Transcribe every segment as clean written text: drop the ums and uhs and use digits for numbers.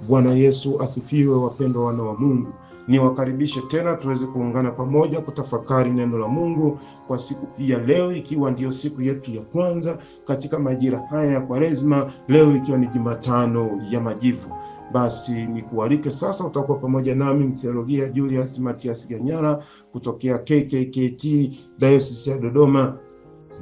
Bwana Yesu asifiwe, wapendwa wana wa Mungu. Niwakaribishe tena tuweze kuungana pamoja kutafakari neno la Mungu kwa siku ya leo, ikiwa ndiyo siku yetu ya kwanza katika majira haya ya Kwaresma, leo ikiwa ni Jumatano ya Majivu. Basi nikualike sasa, utakuwa pamoja nami Mtheologia Julius Matias Ganyara kutokea KKKT Diocese ya Dodoma,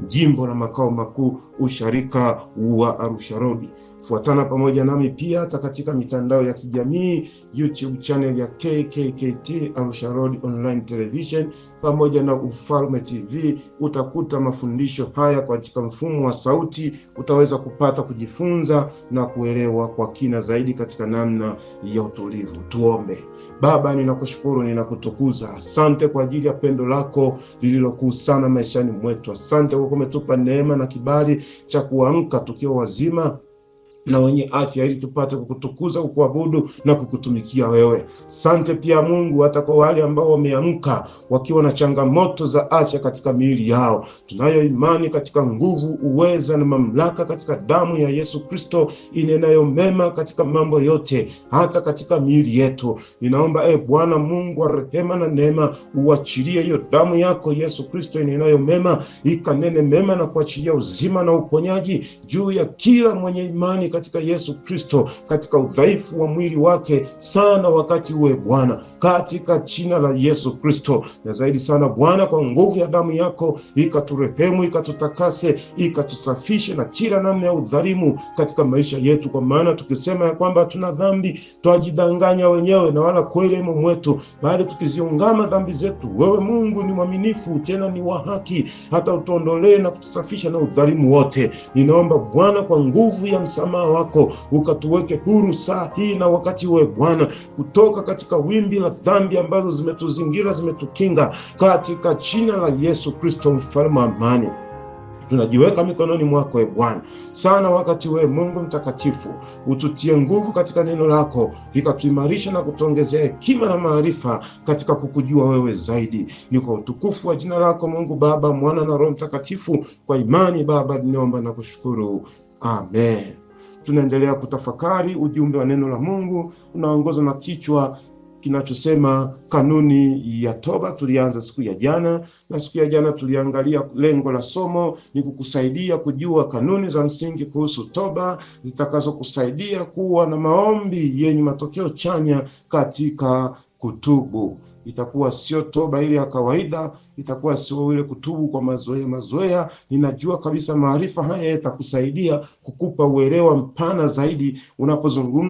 jimbo la makao makuu usharika wa Arusha Road. Fuatana pamoja nami pia hata katika mitandao ya kijamii, YouTube channel ya KKKT Arusha Road Online Television pamoja na Ufalme TV. Utakuta mafundisho haya katika mfumo wa sauti, utaweza kupata kujifunza na kuelewa kwa kina zaidi katika namna ya utulivu. Tuombe. Baba, ninakushukuru, ninakutukuza. Asante kwa ajili ya pendo lako lililokuu sana maishani mwetu. Asante kwa kumetupa neema na kibali cha kuamka tukiwa wazima na wenye afya, ili tupate kukutukuza, kukuabudu na kukutumikia wewe. Sante pia Mungu hata kwa wale ambao wameamka wakiwa na changamoto za afya katika miili yao. Tunayo imani katika nguvu, uweza na mamlaka katika damu ya Yesu Kristo inenayo mema katika mambo yote, hata katika miili yetu. Ninaomba Bwana Mungu wa rehema na neema, uachilie hiyo damu yako Yesu Kristo inenayo mema, ikanene mema na kuachilia uzima na uponyaji juu ya kila mwenye imani katika Yesu Kristo, katika udhaifu wa mwili wake sana wakati uwe Bwana, katika jina la Yesu Kristo. Na zaidi sana Bwana, kwa nguvu ya damu yako ikaturehemu, ikatutakase, ikatusafishe na kila namna ya udhalimu katika maisha yetu, kwa maana tukisema ya kwamba tuna dhambi twajidanganya wenyewe na wala kweli imo mwetu. Bali tukiziungama dhambi zetu, wewe Mungu ni mwaminifu tena ni wa haki, hata utuondolee na kutusafisha na udhalimu wote. Ninaomba Bwana, kwa nguvu ya msamaha wako ukatuweke huru saa hii na wakati uwe Bwana, kutoka katika wimbi la dhambi ambazo zimetuzingira, zimetukinga, katika jina la Yesu Kristo, mfalme wa amani. Tunajiweka mikononi mwako Bwana sana wakati wewe Mungu mtakatifu, ututie nguvu katika neno lako, likatuimarisha na kutuongezea hekima na maarifa katika kukujua wewe zaidi. Ni kwa utukufu wa jina lako Mungu Baba, Mwana na Roho Mtakatifu. Kwa imani Baba nimeomba na kushukuru, amen. Tunaendelea kutafakari ujumbe wa neno la Mungu unaongozwa na kichwa kinachosema kanuni ya toba. Tulianza siku ya jana, na siku ya jana tuliangalia lengo la somo ni kukusaidia kujua kanuni za msingi kuhusu toba zitakazokusaidia kuwa na maombi yenye matokeo chanya katika kutubu. Itakuwa sio toba ile ya kawaida, itakuwa sio ile kutubu kwa mazoea. Ninajua kabisa maarifa haya yatakusaidia kukupa uelewa mpana zaidi unapozungumza